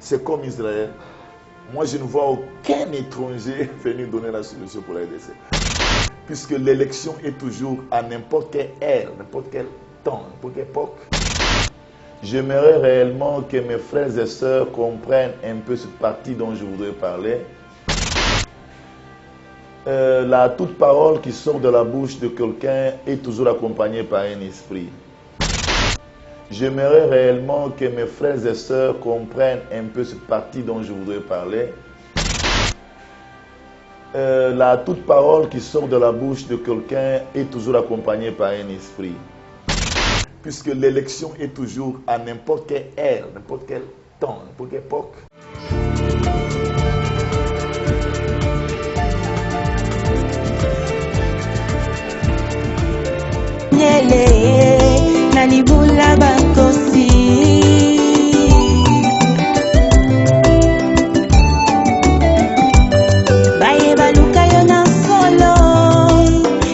c'est comme Israël. Moi, je ne vois aucun étranger venir donner la solution pour la RDC. Puisque l'élection est toujours à n'importe quelle ère, n'importe quel temps, n'importe quelle époque. J'aimerais réellement que mes frères et sœurs comprennent un peu cette partie dont je voudrais parler. La toute parole qui sort de la bouche de quelqu'un est toujours accompagnée par un esprit. J'aimerais réellement que mes frères et sœurs comprennent un peu cette partie dont je voudrais parler. La toute parole qui sort de la bouche de quelqu'un est toujours accompagnée par un esprit. Puisque l'élection est toujours à n'importe quelle ère, n'importe quel temps, n'importe quelle époque. Nalibula bakosi baye baluka yo na solo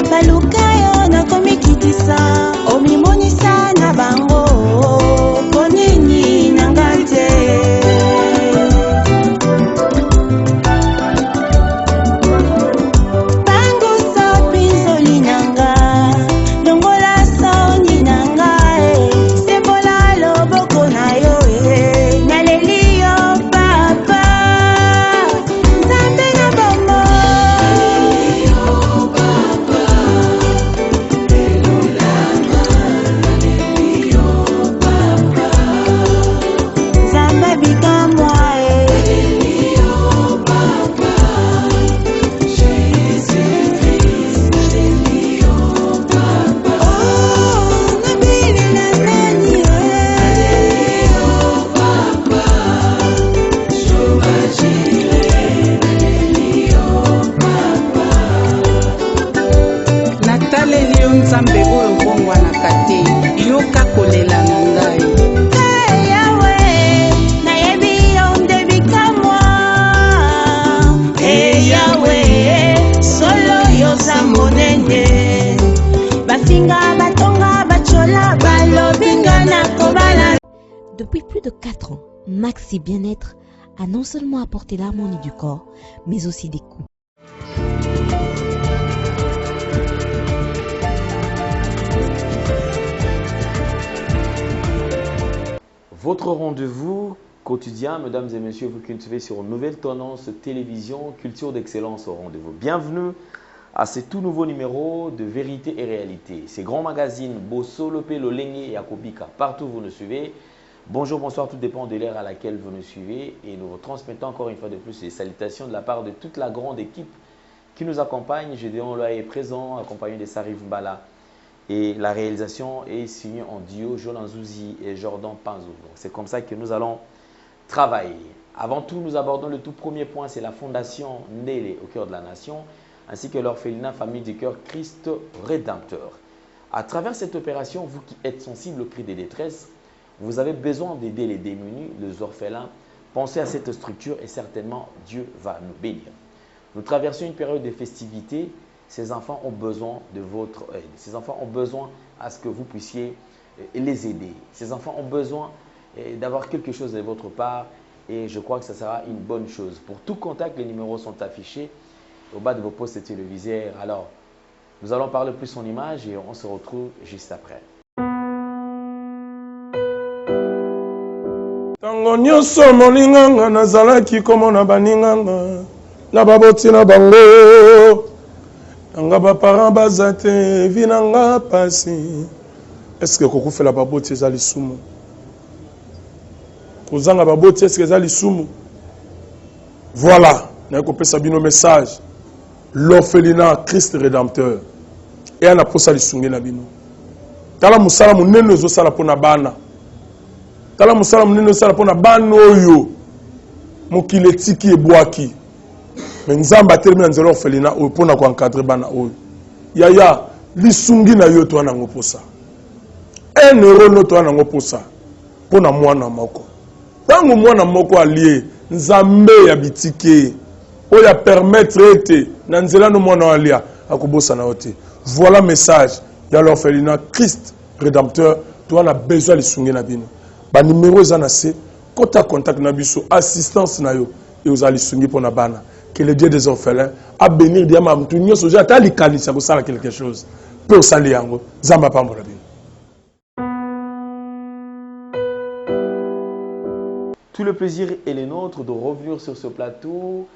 baluka yo na komikitisa omimonisa na bango ponini nangate bango so pinzoli nanga longola soni nanga sepola loboko na yo naleli yo papa nzambe na bomo nzambe bika mwa nabili na nani nataleli yo nzambe oyo obongwanaka te yoka kolela na ngai yawe nayebi yo nde bika mwa yawe solo yoza monene bafinga batonga bachola balobinga na kobala. Depuis plus de 4 ans, Maxi Bien-être a non seulement apporté l'harmonie du corps, mais aussi des coups. Votre rendez-vous quotidien, mesdames et messieurs, vous cultivez sur une nouvelle tendance télévision, culture d'excellence au rendez-vous. Bienvenue à ce tout nouveau numéro de Vérité et Réalité. Ces grands magazines, Bosso, Lopé, Lolenge et Akobika, partout vous nous suivez. Bonjour, bonsoir, tout dépend de l'ère à laquelle vous nous suivez. Et nous vous transmettons encore une fois de plus les salutations de la part de toute la grande équipe qui nous accompagne. Gédéon Loa est présent, accompagné de Sarif Mbala. Et la réalisation est signée en duo, Jolan Zouzi et Jordan Panzou. C'est comme ça que nous allons travailler. Avant tout, nous abordons le tout premier point, c'est la fondation Ndele au cœur de la nation, ainsi que l'orphelinat Famille du Cœur Christ Rédempteur. À travers cette opération, vous qui êtes sensibles au cri des détresses, vous avez besoin d'aider les démunis, les orphelins. Pensez à cette structure et certainement Dieu va nous bénir. Nous traversons une période de festivités. Ces enfants ont besoin de votre aide. Ces enfants ont besoin à ce que vous puissiez les aider. Ces enfants ont besoin d'avoir quelque chose de votre part et je crois que ce sera une bonne chose. Pour tout contact, les numéros sont affichés au bas de vos postes téléviseurs. Alors, nous allons parler plus en images et on se retrouve juste après. Tango nyonso molinganga nazalaki komona baninganga na baboti na bango nanga baparent baza te vi nanga pasi eske kokufela baboti eza lisumu kozanga baboti eske eza lisumu voilà naye kopesa bino message l'orphelinat Christ Rédempteur eya na posa lisungi na bino tala musala munene ezosala mpona bana tala musala munene ezosala mpona bana oyo mokili etiki ebwaki mais nzamba atelemi na nzela orphelinat oyo mpona koencadre bana oyo yaya lisungi na yo toa nango posa 1 euro no toa nango posa mpona mwana moko ntango mwana moko alie nzambe ya bitike oyo apermettre ete na nzela no mwana alia akobosana yo te. Voilà message ya l'orphelinat Christ Rédempteur toa na besoin lisungi na bino ba numéro eza na se Quand tu as contact nabiso, assistance na yo, et aux alisungi pour nabana, que le Dieu des orphelins a béni diamant, tout n'y a soja, t'as l'icani, ça vous sert quelque chose. Peu au saliango, zamba pa morabi. Tout le plaisir est le nôtre de revenir sur ce plateau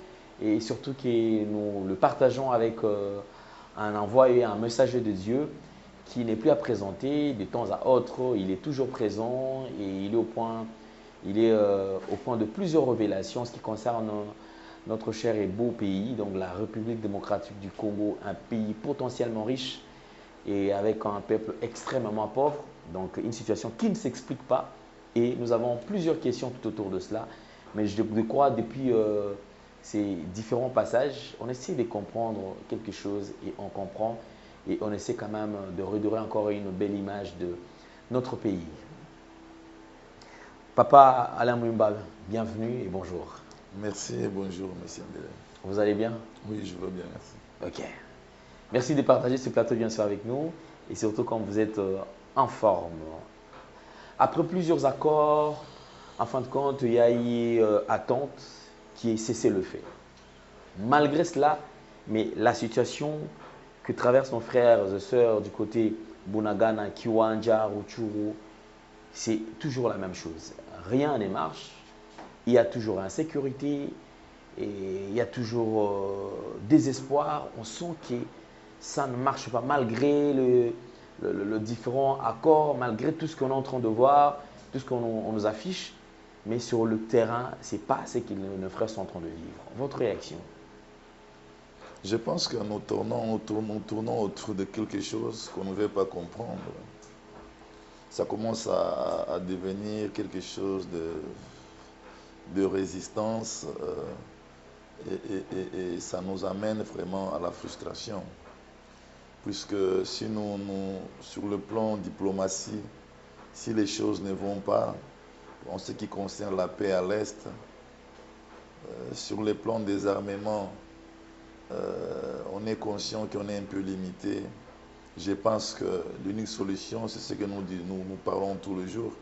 et surtout que nous le partageons avec un envoyé, un messager de Dieu qui n'est plus à présenter de temps à autre. Il est toujours présent et il est au point de plusieurs révélations en ce qui concerne notre cher et beau pays, donc la République démocratique du Congo, un pays potentiellement riche et avec un peuple extrêmement pauvre, donc une situation qui ne s'explique pas. Et nous avons plusieurs questions tout autour de cela, mais je crois depuis ces différents passages, on essaie de comprendre quelque chose et on comprend et on essaie quand même de redorer encore une belle image de notre pays. Papa Alain Mouimba, bienvenue et bonjour. Merci et bonjour, monsieur Mbele. Vous allez bien? Oui, je vais bien, merci. Ok. Merci de partager ce plateau bien sûr avec nous et surtout quand vous êtes en forme. Après plusieurs accords, en fin de compte, il y a eu attente qui est cessez-le-feu. Malgré cela, mais la situation que traversent nos frères et sœurs du côté Bunagana, Kiwanja, Rutshuru, c'est toujours la même chose. Rien ne marche, il y a toujours insécurité, et il y a toujours désespoir. On sent que ça ne marche pas malgré le différent accord, malgré tout ce qu'on est en train de voir, tout ce qu'on nous affiche, mais sur le terrain, ce n'est pas ce que nos frères sont en train de vivre. Votre réaction? Je pense que nous tournons autour de quelque chose qu'on ne veut pas comprendre. Ça commence à devenir quelque chose de résistance et ça nous amène vraiment à la frustration. Puisque si sur le plan diplomatie, si les choses ne vont pas, en ce qui concerne la paix à l'Est, sur le plan des armements, on est conscient qu'on est un peu limité. Je pense que l'unique solution, c'est ce que nous parlons tous les jours.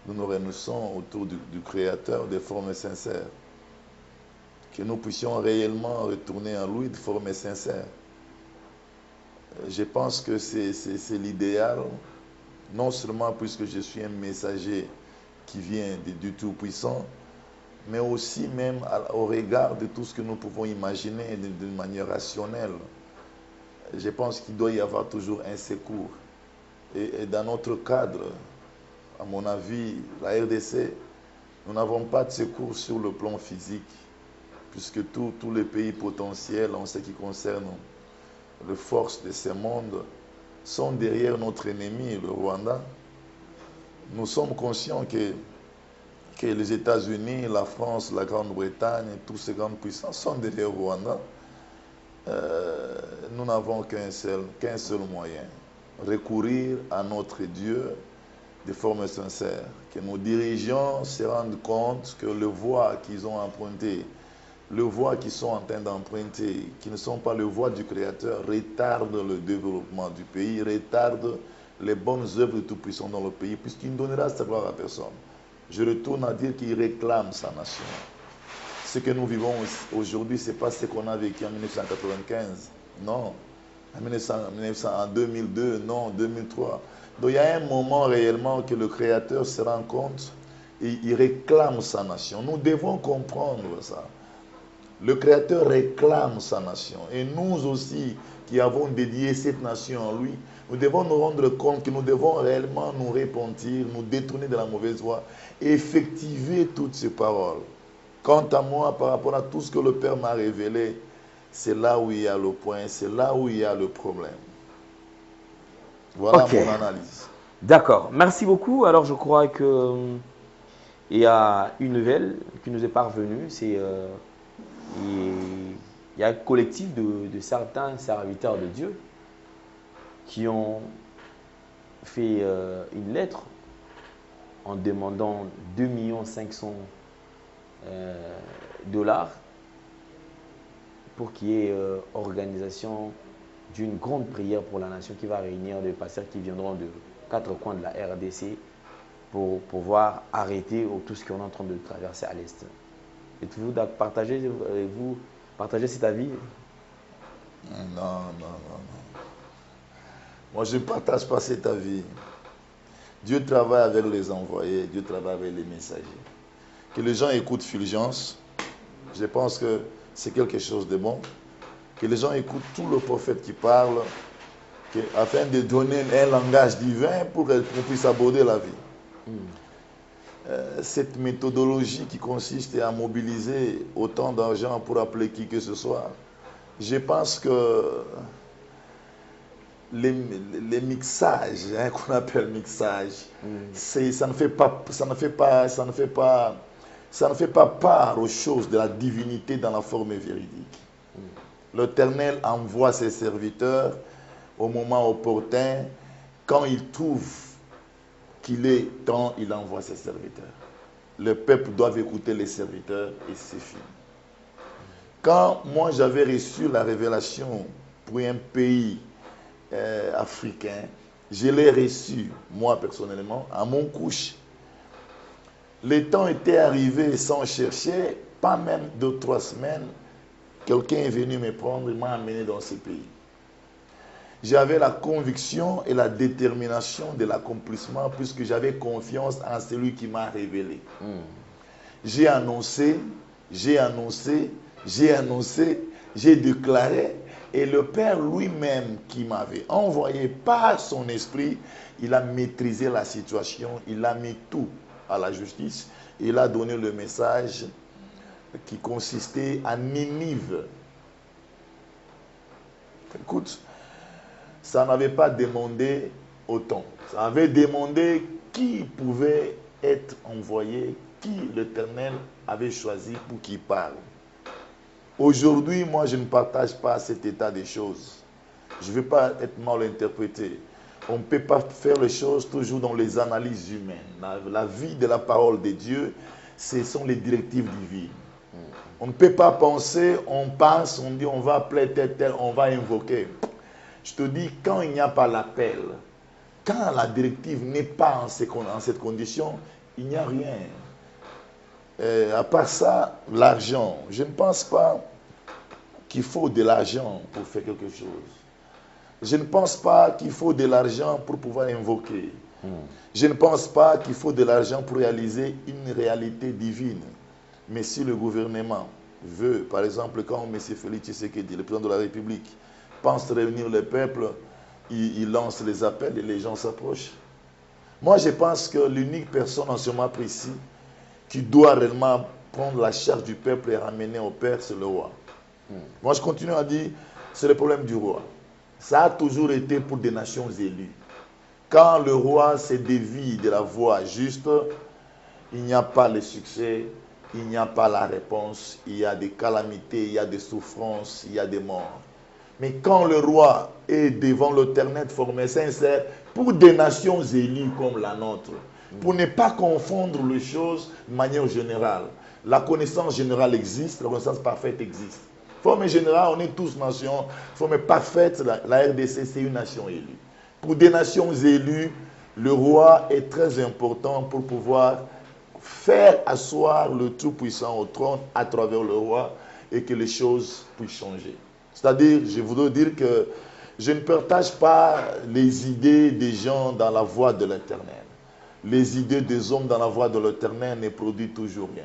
Nous nous réunissons autour du Créateur de forme sincère. Que nous puissions réellement retourner en lui de forme sincère. Je pense que c'est l'idéal, non seulement puisque je suis un messager qui vient du Tout-Puissant, mais aussi même au regard de tout ce que nous pouvons imaginer d'une manière rationnelle. Je pense qu'il doit y avoir toujours un secours. Et dans notre cadre, à mon avis, la RDC, nous n'avons pas de secours sur le plan physique, puisque tous les pays potentiels en ce qui concerne les forces de ce monde sont derrière notre ennemi, le Rwanda. Nous sommes conscients que les États-Unis, la France, la Grande-Bretagne, toutes ces grandes puissances sont derrière le Rwanda. Nous n'avons qu'un seul moyen, recourir à notre Dieu de forme sincère, que nos dirigeants se rendent compte que les voies qu'ils ont empruntées, les voies qu'ils sont en train d'emprunter, qui ne sont pas les voies du Créateur, retardent le développement du pays, retardent les bonnes œuvres de Tout-Puissant dans le pays, puisqu'il ne donnera sa gloire à personne. Je retourne à dire qu'il réclame sa nation. Ce que nous vivons aujourd'hui, ce n'est pas ce qu'on a vécu en 1995, non. En 2002, non, 2003. Donc il y a un moment réellement que le Créateur se rend compte et il réclame sa nation. Nous devons comprendre ça. Le Créateur réclame sa nation. Et nous aussi, qui avons dédié cette nation en lui, nous devons nous rendre compte que nous devons réellement nous repentir, nous détourner de la mauvaise voie et effectiver toutes ces paroles. Quant à moi, par rapport à tout ce que le Père m'a révélé, c'est là où il y a le point, c'est là où il y a le problème. Voilà mon analyse. D'accord. Merci beaucoup. Alors, je crois qu'il y a une nouvelle qui nous est parvenue. C'est il y a un collectif de certains serviteurs de Dieu qui ont fait une lettre en demandant 2 500 000 $ pour qu'il y ait organisation d'une grande prière pour la nation qui va réunir des pasteurs qui viendront de 4 coins de la RDC pour pouvoir arrêter tout ce qu'on est en train de traverser à l'Est. Êtes-vous partagez cet avis? Non. Moi, je ne partage pas cet avis. Dieu travaille avec les envoyés, Dieu travaille avec les messagers. Que les gens écoutent Fulgence, je pense que c'est quelque chose de bon. Que les gens écoutent tout le prophète qui parle, afin de donner un langage divin pour qu'on puisse aborder la vie. Cette méthodologie qui consiste à mobiliser autant d'argent pour appeler qui que ce soit, je pense que les mixages, qu'on appelle mixage, ça ne fait pas part aux choses de la divinité dans la forme véridique. L'Éternel envoie ses serviteurs au moment opportun. Quand il trouve qu'il est temps, il envoie ses serviteurs. Le peuple doit écouter les serviteurs et c'est fini. Quand moi j'avais reçu la révélation pour un pays africain, je l'ai reçu, moi personnellement, à mon couche. Le temps était arrivé sans chercher, pas même 2-3 semaines, quelqu'un est venu me prendre et m'a amené dans ce pays. J'avais la conviction et la détermination de l'accomplissement puisque j'avais confiance en celui qui m'a révélé. J'ai annoncé, j'ai déclaré, et le Père lui-même qui m'avait envoyé par son esprit, il a maîtrisé la situation, il a mis tout à la justice, il a donné le message qui consistait à Ninive. Écoute, ça n'avait pas demandé autant. Ça avait demandé qui pouvait être envoyé, qui l'Éternel avait choisi pour qu'il parle. Aujourd'hui, moi, je ne partage pas cet état des choses. Je ne veux pas être mal interprété. On ne peut pas faire les choses toujours dans les analyses humaines. La vie de la parole de Dieu, ce sont les directives divines. On ne peut pas penser, on pense, on dit on va appeler tel, on va invoquer. Je te dis, quand il n'y a pas l'appel, quand la directive n'est pas en cette condition, il n'y a rien. À part ça, l'argent. Je ne pense pas qu'il faut de l'argent pour faire quelque chose. Je ne pense pas qu'il faut de l'argent pour pouvoir invoquer. Je ne pense pas qu'il faut de l'argent pour réaliser une réalité divine. Mais si le gouvernement veut, par exemple, quand M. Félix Tshisekedi, le président de la République, pense réunir le peuple, il lance les appels et les gens s'approchent. Moi, je pense que l'unique personne en ce moment précis qui doit réellement prendre la charge du peuple et ramener au Père, c'est le roi. Moi, je continue à dire, c'est le problème du roi. Ça a toujours été pour des nations élues. Quand le roi se dévie de la voie juste, il n'y a pas le succès, il n'y a pas la réponse, il y a des calamités, il y a des souffrances, il y a des morts. Mais quand le roi est devant l'Éternel formé sincère, pour des nations élues comme la nôtre, pour ne pas confondre les choses de manière générale. La connaissance générale existe, la connaissance parfaite existe. Forme générale, on est tous nations. Forme parfaite, la RDC, c'est une nation élue. Pour des nations élues, le roi est très important pour pouvoir faire asseoir le Tout-Puissant au trône à travers le roi et que les choses puissent changer. C'est-à-dire, je voudrais dire que je ne partage pas les idées des gens dans la voie de l'Éternel. Les idées des hommes dans la voie de l'Éternel ne produisent toujours rien.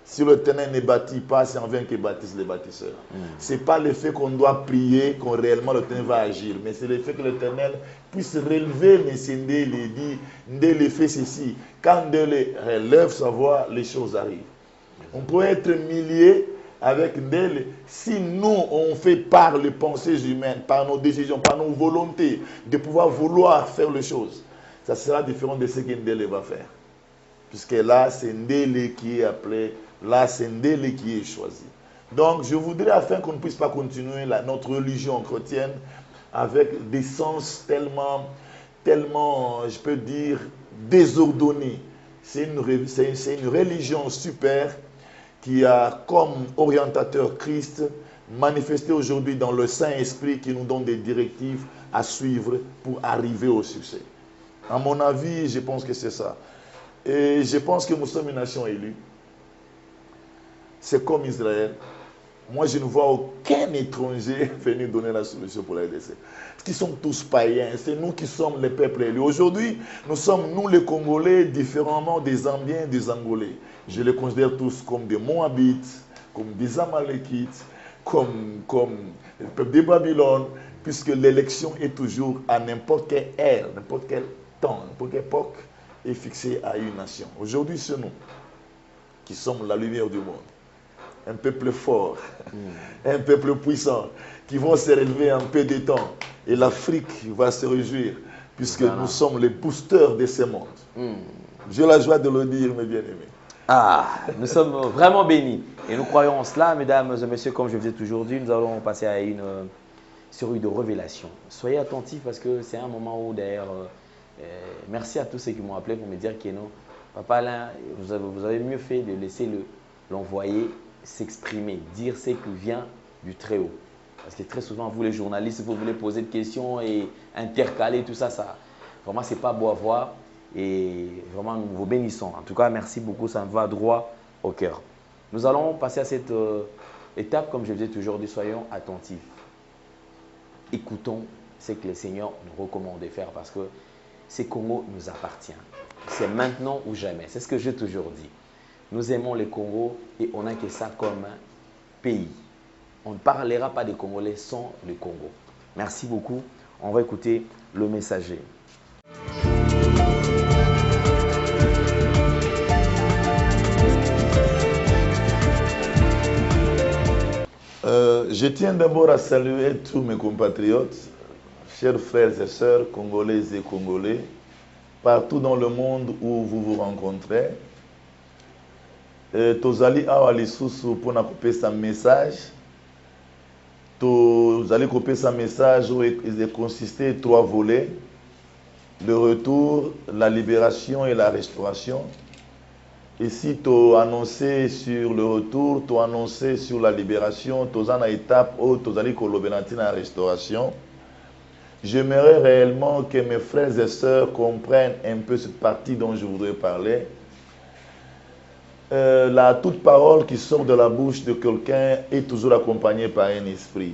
Si l'Éternel ne bâtit pas, c'est en vain que bâtissent les bâtisseurs. Ce n'est pas le fait qu'on doit prier qu'on réellement l'Éternel va agir, mais c'est le fait que l'Éternel puisse relever mais Ndéle et dire Ndéle fait ceci. Quand Ndéle relève sa voix, les choses arrivent. On peut être milliers avec Ndéle si nous on fait par les pensées humaines, par nos décisions, par nos volontés de pouvoir vouloir faire les choses. Ça sera différent de ce que Ndéle va faire. Puisque là, c'est Ndéle qui est appelé, là, c'est Ndéle qui est choisi. Donc, je voudrais, afin qu'on ne puisse pas continuer notre religion chrétienne avec des sens tellement, je peux dire, désordonnés. C'est une religion super qui a comme orientateur Christ manifesté aujourd'hui dans le Saint-Esprit qui nous donne des directives à suivre pour arriver au succès. À mon avis, je pense que c'est ça. Et je pense que nous sommes une nation élue. C'est comme Israël. Moi, je ne vois aucun étranger venir donner la solution pour la RDC. Parce qu'ils sont tous païens. C'est nous qui sommes les peuples élus. Aujourd'hui, nous sommes, nous les Congolais, différemment des Zambiens et des Angolais. Je les considère tous comme des Moabites, comme des Amalekites, comme le peuple de Babylone, puisque l'élection est toujours à n'importe quelle ère, n'importe quel temps, n'importe quelle époque, est fixée à une nation. Aujourd'hui, c'est nous qui sommes la lumière du monde. Un peuple fort, un peuple puissant, qui vont se relever en peu de temps. Et l'Afrique va se réjouir, puisque nous sommes les boosters de ce monde. J'ai la joie de le dire, mes bien-aimés. Ah, nous sommes vraiment bénis. Et nous croyons en cela, mesdames et messieurs, comme je vous ai toujours dit, nous allons passer à une série de révélations. Soyez attentifs parce que c'est un moment où, d'ailleurs, merci à tous ceux qui m'ont appelé pour me dire que non, Papa Alain, vous avez mieux fait de laisser l'envoyé s'exprimer, dire ce qui vient du Très-Haut. Parce que très souvent, vous les journalistes, vous voulez poser des questions et intercaler tout ça, vraiment, ce n'est pas beau à voir. Et vraiment, nous vous bénissons. En tout cas, merci beaucoup, ça me va droit au cœur. Nous allons passer à cette étape, comme je vous ai toujours dit, soyons attentifs. Écoutons ce que le Seigneur nous recommande de faire parce que ce Congo nous appartient. C'est maintenant ou jamais. C'est ce que j'ai toujours dit. Nous aimons le Congo et on n'a que ça comme pays. On ne parlera pas des Congolais sans le Congo. Merci beaucoup. On va écouter le messager. Je tiens d'abord à saluer tous mes compatriotes, chers frères et sœurs, congolaises et congolais, partout dans le monde où vous vous rencontrez. Tozali awa lisusu pour na kopesa message. Tozali kopesa message où il consistait 3 volets: le retour, la libération et la restauration. Ici, tu as annoncé sur le retour, tu as annoncé sur la libération, tu as une étape où tu as dit que la restauration. J'aimerais réellement que mes frères et sœurs comprennent un peu cette partie dont je voudrais parler. La toute parole qui sort de la bouche de quelqu'un est toujours accompagnée par un esprit.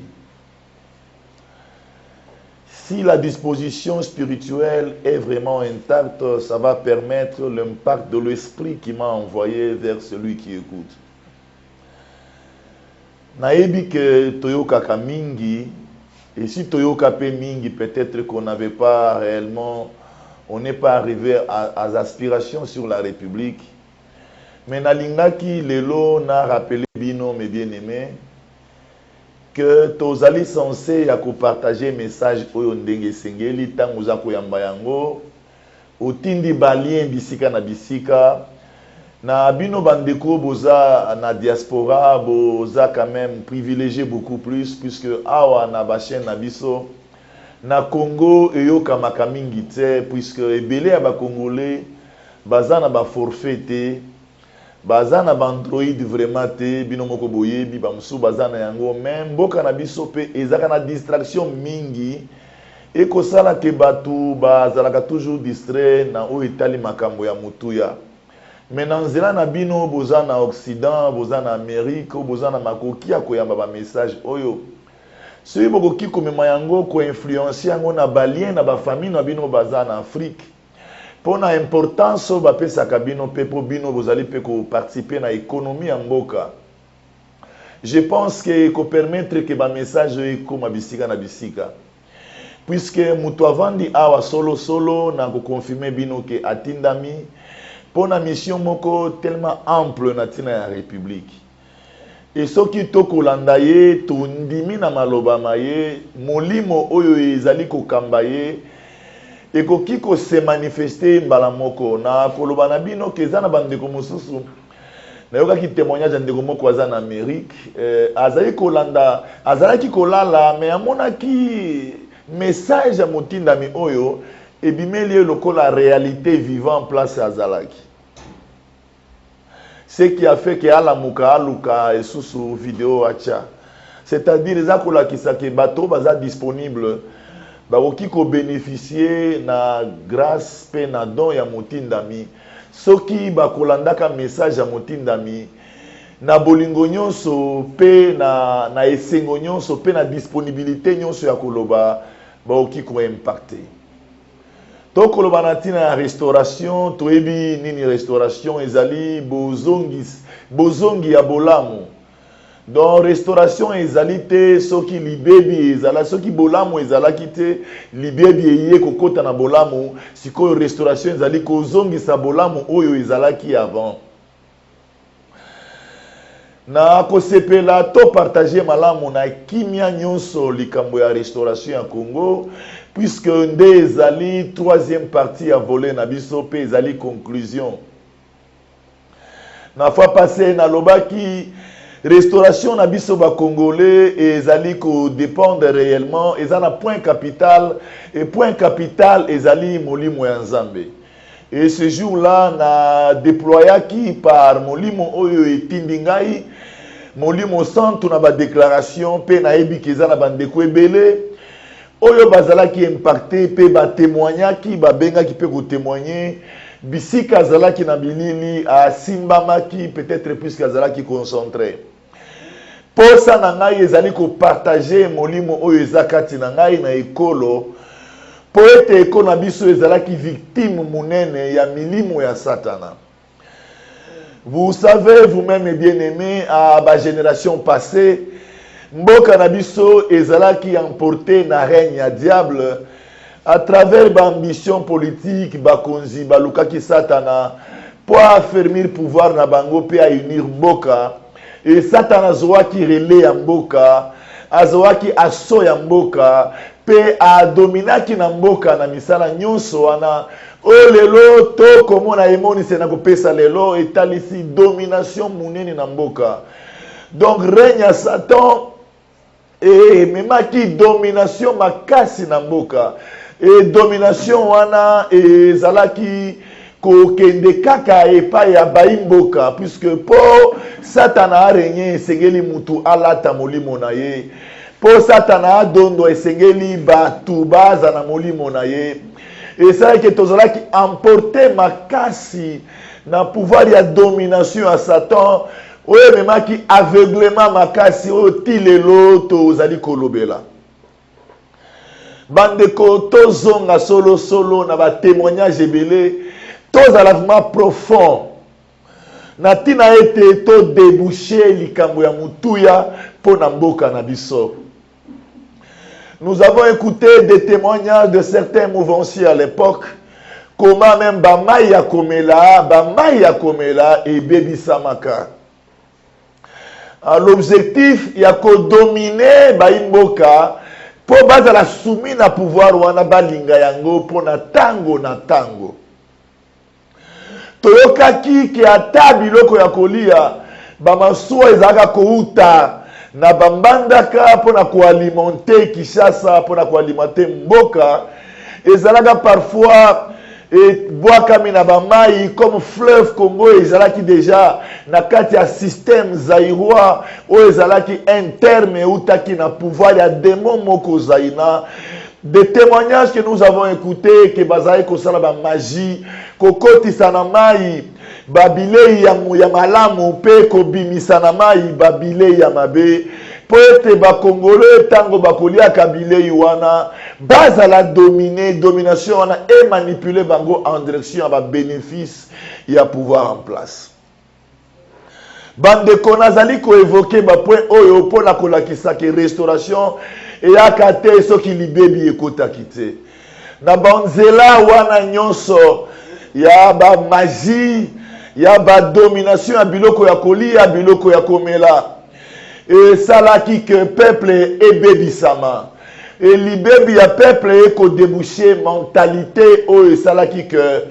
Si la disposition spirituelle est vraiment intacte, ça va permettre l'impact de l'esprit qui m'a envoyé vers celui qui écoute. Naebi que toyoka mingi, et si toyoka pe mingi, peut-être qu'on n'avait pas réellement, on n'est pas arrivé à aspirations sur la République. Mais nalingaki lelo na rappelé bino mes bien-aimés que tozali censé ya ko partager message oyo ndenge sengeli tango za ko yamba yango otindi balien bisika na bino bandeko boza na diaspora boza quand même privilégié beaucoup plus puisque awa na ba chaîne na biso na Congo eyoka makamingi te puisque ebele ya ba congolais baza na ba forfait te. Baza na bandroid vraiment te bino moko boyebi bamsu baza na yango même mboka na biso pe ezaka na distraction mingi ekosala ke batu bazalaka toujours distrait na oyo etali makambo ya mutuya. Mais na nzela na bino boza na Occident, boza na Amérique, boza na makoki ya koyamba ba message oyo soki bokoki komema yango ko influencer yango na balien na ba famille na bino baza na Afrique. Pour la importance bapesaka bino pe po bino bozali pe ko participer na économie en mboka. Je pense que ko permettre que ba message ekoma bisika na bisika. Puisque mutu avandi awa solo na ko confirmer bino que atindami pour na mission moko tellement ample na tina ya République. Et soki to kolanda ye to ndimi na maloba maye molimo oyo ezali ko kambaye et ko se manifester mbala moko na koloba na bino ke za na bandeko mosusu na yoka ki témoignage ya ndeko moko aza na Amérique azali kolanda azalaki kolala mais amonaki message ya motindami oyo ebimeli lokola réalité vivant place azalaki. Ce qui a fait que alamuka aluka esusu vidéo acha, c'est-à-dire ezakola kisake bato baza disponible bakoki ko bénéficier na grâce pe na don ya motindami soki bakolandaka message ya motindami na bolingo nyonso pe na esengo nyonso pe na disponibilité nyonso ya koloba baoki ko impacter. To koloba na tina ya restauration toyebi nini restauration ezali bozongi ya bolamu. Donc restauration ezali te soki libebi ezala soki bolamu ezalaki te libebi eye kokota na bolamu sikoyo restauration ezali kozongisa bolamu oyo ezalaki avant. Na kosepela to partager malamu na kimia nyonso likambo ya restauration ya Congo puisque nde ezali troisième partie ya volet na biso pe ezali conclusion. Na fois passé na lobaki restauration na biso ba congolais ezali ko dépendre réellement ezana point capital et point capital ezali molimo ya Nzambe. Et ce jour-là na déployaki par molimo oyo etindi ngai molimo santu na ba déclaration pe na yebi keza na bandeko ebele oyo bazalaki impacté pe ba témoignaki ba bengaki pe ko témoigner bisika zalaki na bilili a simbamaki peut-être puisque azalaki concentré. Posa na ngai ezali ko partager molimo oyo ezakati na ngai na ekolo po ete ekolo na biso ezalaki victime munene ya milimo ya Satana. Vous savez vous-même bien aimé à la génération passée mboka na biso ezalaki emporté na règne ya diable à travers l'ambition politique bakonzi balukaki Satana pour affermir pouvoir na bango pe à unir mboka. Et Satana zoaki relé ya mboka, azoaki aso ya mboka, pe a dominaki na mboka na misala nyonso wana. O lelo to komona emoni se na kopesa lelo etalisi domination munene na mboka. Donc règne ya Satan et memaki domination makasi na mboka. Et domination wana ezalaki kokende kaka epai ya baimboka puisque po Satana a régné esengeli mutu alata molimo na ye po Satana a dondo esengeli batu baza na molimo na ye et ça que tozalaki emporté makasi na pouvoir ya domination ya Satan oyo memaki aveuglement makasi oyo tilelo tozali kolobela. Bandeko tozonga solo na ba témoignage ebele tozalavement profond na tina ete to déboucher likambo ya mutuya po na mboka na biso. Nous avons écouté des témoignages de certains mouvanciers à l'époque comment même bamai ya komela et bebi samaka. L'objectif ya ko dominer baimboka po bazala soumis na pouvoir wana balinga yango po na tango na tango. Toyokaki ke ata biloko ya kolia bamasuwa ezalaka kouta na bambandaka po na koalimenter Kinshasa po na koalimenter mboka ezalaka parfois bwakami na bamai comme fleuve Congo ezalaki déjà na kati ya système zaïrois oyo ezalaki interne eutaki na pouvoir ya démon moko zaina. Des témoignages que nous avons écoutés que bazali kosala ba magie kokotisa na mai babilei ya malamu pe kobimisa na mai babilei ya mabe po ete bakongolais tango bakolia kabilei wana bazala domination wana et manipuler bango en direction ya ba bénéfice ya pouvoir en place. Bandeko nazali ko évoquer ba point oyo po na kolakisa ke restauration et akate soki libebi ekotaki te na banzela wana nyonso ya ba magie ya ba domination ya biloko ya kolia biloko ya komela et salaki que peuple ebebisama et libebi ya peuple eko déboucher mentalité oyo salaki que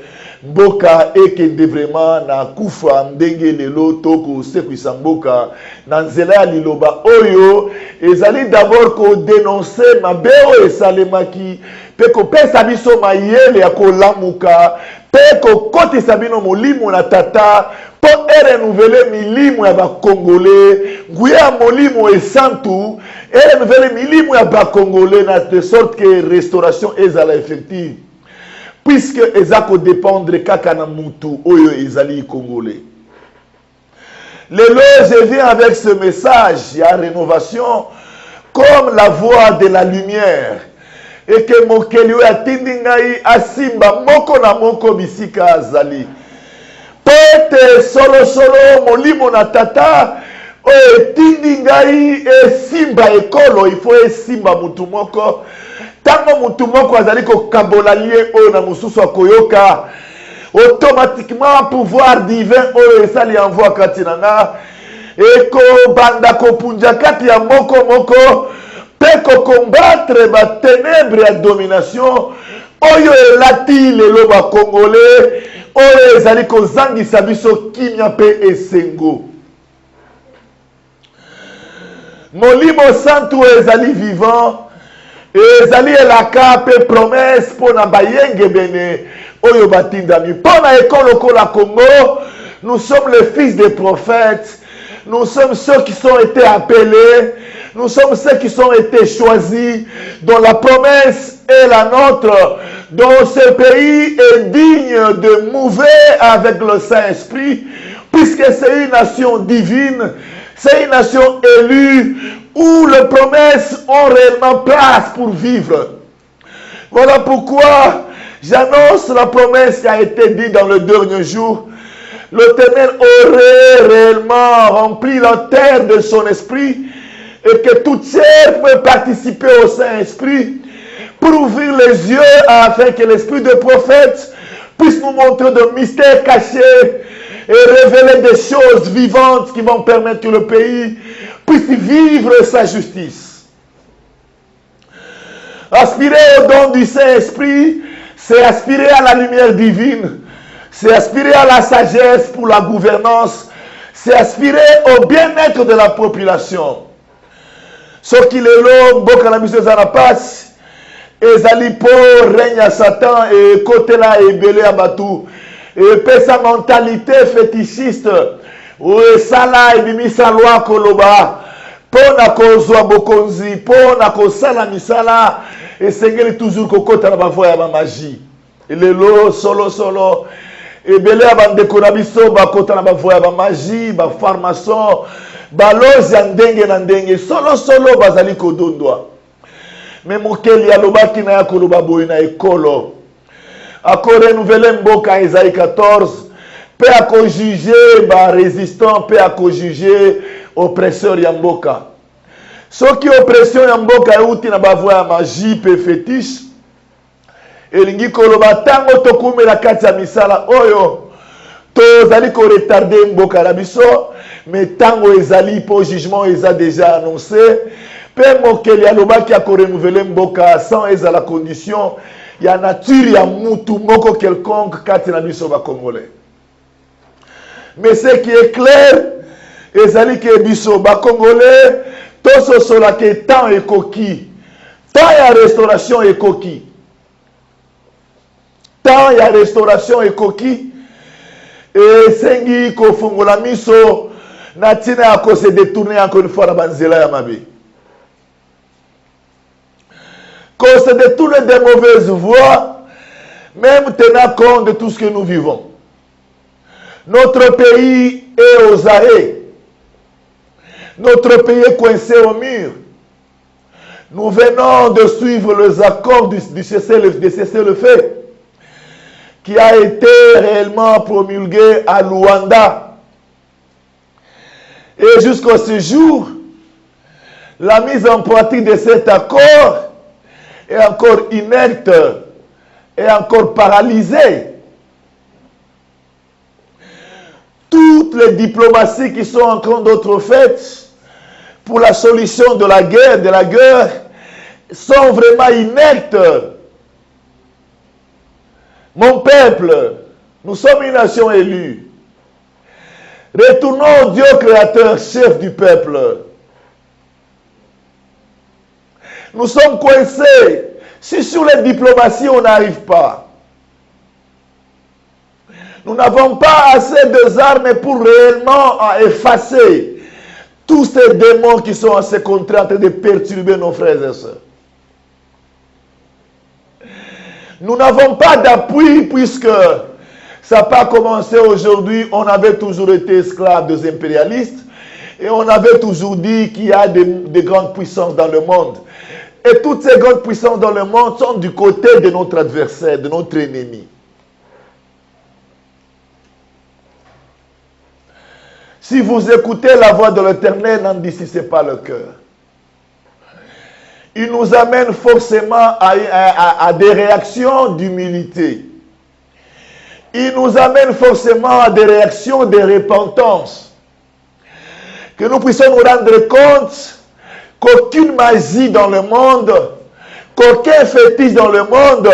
mboka ekende vraiment na kufa ndenge lelo toko sekwisa mboka na nzela ya liloba oyo ezali d'abord ko dénoncer mabe oyo esalemaki pe kopesa biso mayele ya kolamuka pe kokotisa bino molimo na tata po renouveler milimo ya bakongolais nguya ya molimo esantu renouveler milimo ya bakongolais na de sorte que restauration ezala effective. puisque ezako dépendre kaka na mutu oyo ezali congolais. Lelo, je viens avec ce message, il y a rénovation comme la voix de la lumière. Et que mokeli oyo atindi ngai asimba moko na moko bisika azali. Pete solo solo molimo na tata oyo etindi ngai esimba ekolo, il faut esimba mutu moko. Tango mutu moko azali kokabola lie oyo na mususu akoyoka, automatiquement pouvoir divin oyo esali envoi kati na nga eko banda kopunja kati ya moko moko pe ko combattre ba ténèbres ya domination oyo elati lelo ba congolais oyo ezali kozangisa biso kimia pe esengo. Molimo santu ezali vivant, ezali elaka pe promesse pona bayenge bene oyo batindami. Pona ekolo kola Congo, nous sommes les fils des prophètes, nous sommes ceux qui sont été appelés, nous sommes ceux qui sont été choisis, dont la promesse est la nôtre, dont ce pays est digne de mouver avec le Saint-Esprit, puisque c'est une nation divine, c'est une nation élue, où les promesses ont réellement place pour vivre. Voilà pourquoi j'annonce la promesse qui a été dite dans le dernier jour. L'Éternel aurait réellement rempli la terre de son esprit et que toute chair peut participer au Saint-Esprit pour ouvrir les yeux afin que l'esprit de prophète puisse nous montrer de mystères cachés et révéler des choses vivantes qui vont permettre que le pays puisse vivre sa justice. Aspirer au don du Saint-Esprit, c'est aspirer à la lumière divine, c'est aspirer à la sagesse pour la gouvernance, c'est aspirer au bien-être de la population. Ce qui est l'homme, beaucoup de missions à la passe, ezali po règne à Satan et côté là et belé à Batou. Et puis sa mentalité fétichiste, où ça là et bimi sa loi koloba, pona kozwa bokonzi, pona kosala misala, et sengeli toujours kokota na bavoya ba magie. Et le lo solo solo, et belé à bandeko na biso bakota na bavoya ba magie, ba pharmacien, ba lozi ndenge na ndenge, solo solo bazali kodondwa. Mais mokeli alobaki na ya koloba boy na ekolo. Ako renouveler mboka Isaïe 14, pe ako juger ba résistant, pe ako juger oppresseur ya mboka. Soki oppression ya mboka euti na bavoya ya magie pe fétiche, elingi koloba tango tokumela kati ya misala oyo, tozali ko retarder mboka na biso, mais tango ezali po jugement eza déjà annoncé, pe mokeli alobaki ako renouveler mboka sans ezala condition ya nature ya mutu moko quelconque kati na biso ba congolais. Mais ce qui est clair, ezali ke biso ba congolais toso sola ke temps ekoki, temps ya restauration ekoki, temps ya restauration ekoki, et sengi ko fongola miso na tina ya ko se détourner encore une fois na banzela ya mabe. Qu'on se détourne des mauvaises voies, même tenant compte de tout ce que nous vivons. Notre pays est aux arrêts. Notre pays est coincé au mur. Nous venons de suivre les accords du cessez-le-feu qui a été réellement promulgué à Luanda. Et jusqu'à ce jour, la mise en pratique de cet accord est encore inerte, est encore paralysée. Toutes les diplomaties qui sont en train d'être faites pour la solution de la guerre, sont vraiment inertes. Mon peuple, nous sommes une nation élue. Retournons au Dieu créateur, chef du peuple. Nous sommes coincés. Si sur les diplomaties, on n'arrive pas. Nous n'avons pas assez d'armes pour réellement effacer tous ces démons qui sont en ce contrat de perturber nos frères et sœurs. Nous n'avons pas d'appui puisque ça n'a pas commencé aujourd'hui. On avait toujours été esclaves des impérialistes et on avait toujours dit qu'il y a des grandes puissances dans le monde. Et toutes ces grandes puissances dans le monde sont du côté de notre adversaire, de notre ennemi. Si vous écoutez la voix de l'Éternel, n'endurcissez pas le cœur. Il nous amène forcément à des réactions d'humilité. Il nous amène forcément à des réactions de repentance. Que nous puissions nous rendre compte qu'aucune magie dans le monde, qu'aucun fétiche dans le monde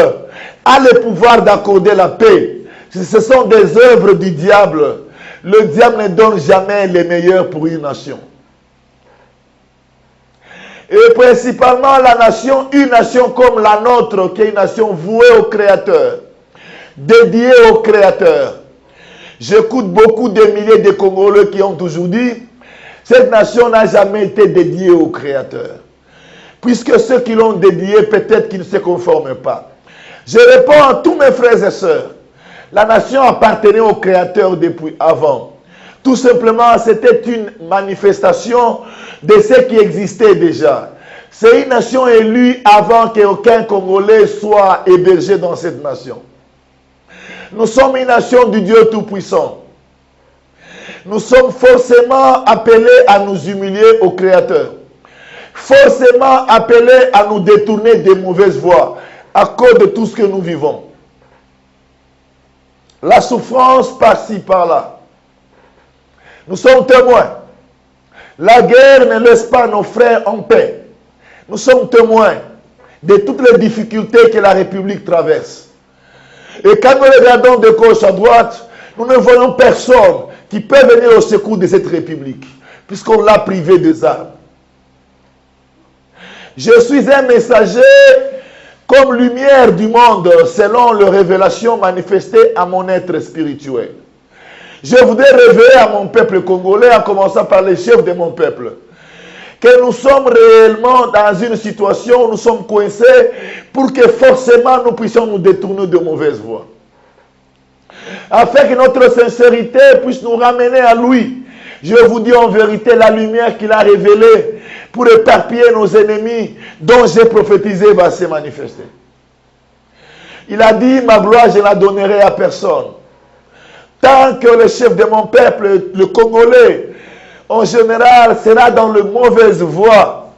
a le pouvoir d'accorder la paix. Ce sont des œuvres du diable. Le diable ne donne jamais les meilleurs pour une nation. Et principalement la nation, une nation comme la nôtre, qui est une nation vouée au Créateur, dédiée au Créateur. J'écoute beaucoup de milliers de Congolais qui ont toujours dit, cette nation n'a jamais été dédiée au Créateur. Puisque ceux qui l'ont dédiée, peut-être qu'ils ne se conforment pas. Je réponds à tous mes frères et sœurs. La nation appartenait au Créateur depuis avant. Tout simplement, c'était une manifestation de ce qui existait déjà. C'est une nation élue avant qu'aucun Congolais soit hébergé dans cette nation. Nous sommes une nation du Dieu Tout-Puissant. Nous sommes forcément appelés à nous humilier au Créateur. Forcément appelés à nous détourner des mauvaises voies à cause de tout ce que nous vivons. La souffrance par-ci, par-là. Nous sommes témoins. La guerre ne laisse pas nos frères en paix. Nous sommes témoins de toutes les difficultés que la République traverse. Et quand nous regardons de gauche à droite, nous ne voyons personne qui peut venir au secours de cette République, puisqu'on l'a privé des armes. Je suis un messager comme lumière du monde, selon les révélations manifestées à mon être spirituel. Je voudrais révéler à mon peuple congolais, en commençant par les chefs de mon peuple, que nous sommes réellement dans une situation où nous sommes coincés pour que forcément nous puissions nous détourner de mauvaises voies. Afin que notre sincérité puisse nous ramener à lui. Je vous dis en vérité, la lumière qu'il a révélée pour éparpiller nos ennemis dont j'ai prophétisé va se manifester. Il a dit, ma gloire je la donnerai à personne. Tant que le chef de mon peuple, le Congolais, en général, sera dans le mauvaise voie,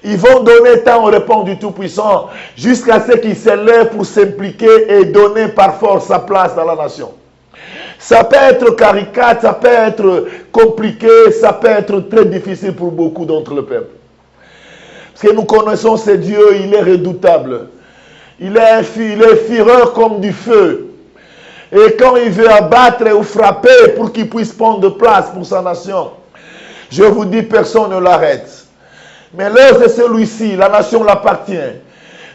ils vont donner tant au répond du Tout-Puissant jusqu'à ce qu'il s'élève pour s'impliquer et donner par force sa place dans la nation. Ça peut être caricature, ça peut être compliqué, ça peut être très difficile pour beaucoup d'entre le peuple. Parce que nous connaissons ce Dieu, il est redoutable. Il est fureur comme du feu. Et quand il veut abattre ou frapper pour qu'il puisse prendre place pour sa nation, je vous dis, personne ne l'arrête. Mais l'heure c'est celui-ci, la nation l'appartient.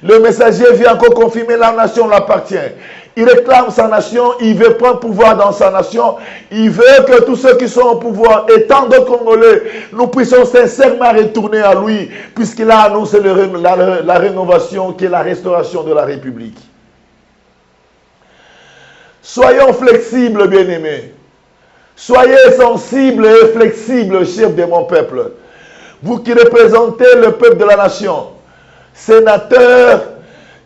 Le messager vient encore confirmer, la nation l'appartient. Il réclame sa nation, il veut prendre pouvoir dans sa nation. Il veut que tous ceux qui sont au pouvoir, étant de Congolais, nous puissions sincèrement retourner à lui, puisqu'il a annoncé la rénovation qui est la restauration de la République. Soyons flexibles, bien-aimés. Soyez sensibles et flexibles, chefs de mon peuple. Vous qui représentez le peuple de la nation, sénateurs,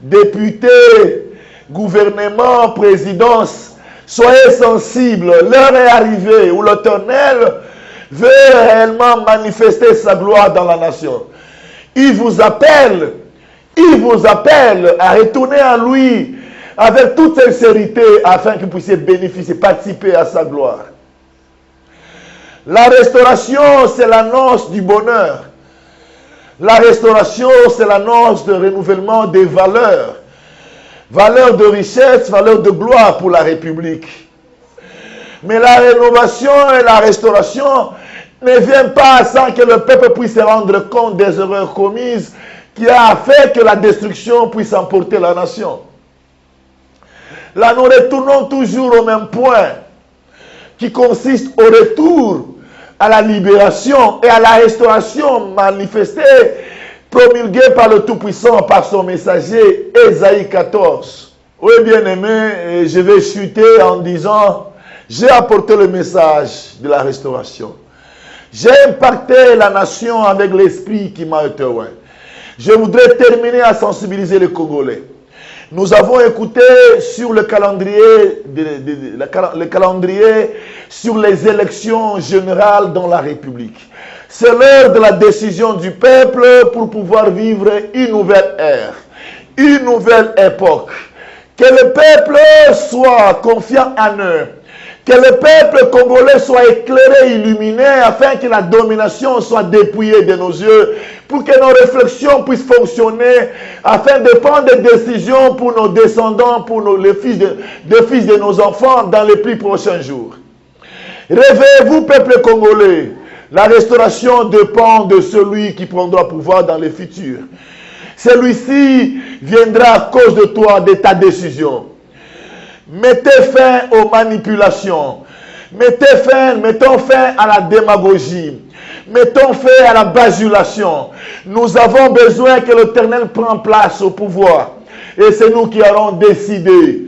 députés, gouvernement, présidence, soyez sensibles. L'heure est arrivée où l'Éternel veut réellement manifester sa gloire dans la nation. Il vous appelle à retourner à lui avec toute sincérité afin que vous puissiez bénéficier, participer à sa gloire. La restauration, c'est l'annonce du bonheur. La restauration, c'est l'annonce de renouvellement des valeurs. Valeurs de richesse, valeurs de gloire pour la République. Mais la rénovation et la restauration ne viennent pas sans que le peuple puisse se rendre compte des erreurs commises qui a fait que la destruction puisse emporter la nation. Là, nous retournons toujours au même point, qui consiste au retour à la libération et à la restauration manifestée, promulguée par le Tout-Puissant, par son messager, Ésaïe 14, Oui, bien-aimé, je vais chuter en disant, j'ai apporté le message de la restauration. J'ai impacté la nation avec l'esprit qui m'a été ouvert. Je voudrais terminer à sensibiliser les Congolais. Nous avons écouté sur le calendrier, le calendrier sur les élections générales dans la République. C'est l'heure de la décision du peuple pour pouvoir vivre une nouvelle ère, une nouvelle époque. Que le peuple soit confiant en eux. Que le peuple congolais soit éclairé, illuminé, afin que la domination soit dépouillée de nos yeux, pour que nos réflexions puissent fonctionner, afin de prendre des décisions pour nos descendants, pour les fils de nos enfants dans les plus prochains jours. Réveillez-vous, peuple congolais. La restauration dépend de celui qui prendra pouvoir dans le futur. Celui-ci viendra à cause de toi, de ta décision. Mettez fin aux manipulations. Mettons fin à la démagogie. Mettons fin à la bajulation. Nous avons besoin que l'Éternel prenne place au pouvoir. Et c'est nous qui allons décider.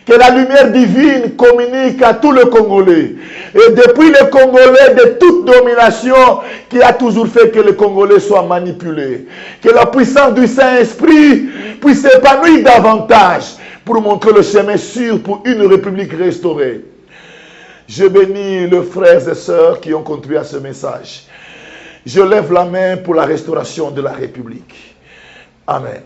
Que la lumière divine communique à tout le Congolais. Et depuis le Congolais de toute domination qui a toujours fait que le Congolais soit manipulé. Que la puissance du Saint-Esprit puisse s'épanouir davantage pour montrer le chemin sûr pour une république restaurée. Je bénis les frères et sœurs qui ont contribué à ce message. Je lève la main pour la restauration de la République. Amen.